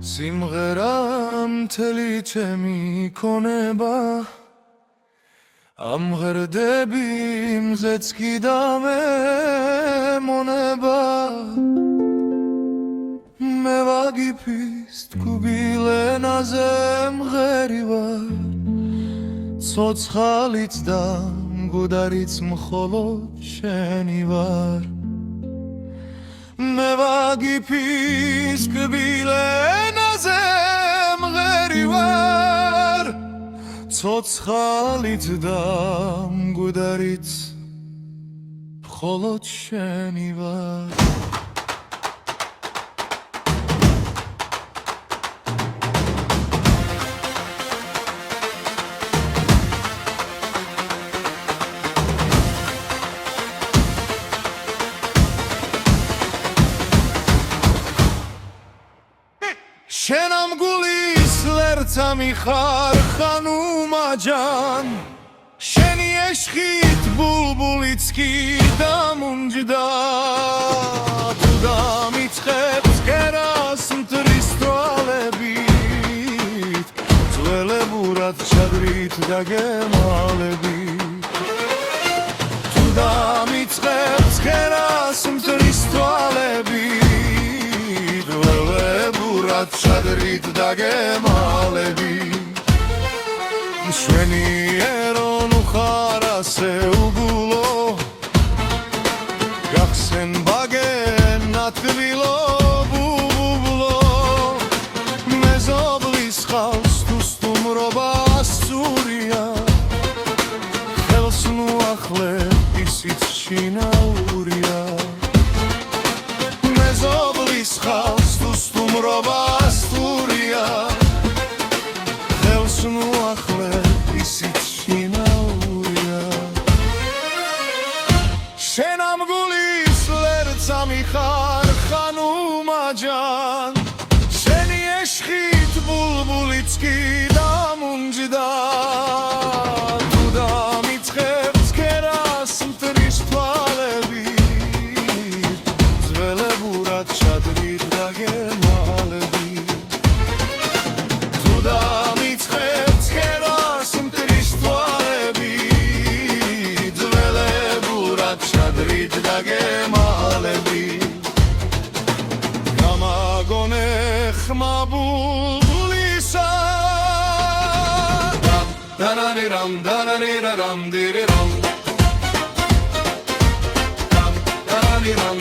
სიმღერა მთელი ჩემი ქონება ამ ღერდები მზეც კიდამემონება მე ვაგიფის თქუბილენაზე მღერი ვარ ცოცხალიც და მკვდარიც მხოლოდ შენი ვარ მე ვაგიფის თქუბილენაზე მღერი ვარ ცოცხალიც და მკვდარიც მხოლოდ შენი ვარ შენ ამ გულის ლერცა მიხარ ხანუმაჯან შენი ეშხით ბულბულიც კი დამუნჯდა თუ დამიწყებს კერას მტრის თვალებით ძველებურად ჩადრით დაგემალებით თუ დამიწყებს კერას მტრის თვალებით ჩადრით დაგემალებით მშვენიერო ნუ ხარ ასე უგულო გახსენ ბაგენა თბილო ბუბლო მეზობლის ხალს თუ სტუმრობა ასურია ხელს ნუ ახლებ ისიც შინაურია მეზობლის ხალს თუ სტუმრობა შენ ამ გულის ლერცა მიხარ ხანუმაჯან შენი ეშხით ბულბულიც კი დამუნჯდა თუ დამიწყებს კერას მტრის თვალებით ძველებურად ჩადრით დაგემალებით თუ დამიწყებს კერას მტრის თვალებით ძველებურად ჩადრით დაგემალებით გამაგონე ხმა ბულბულისა დანანირამ დანანირარამ დირირამ დანანირამ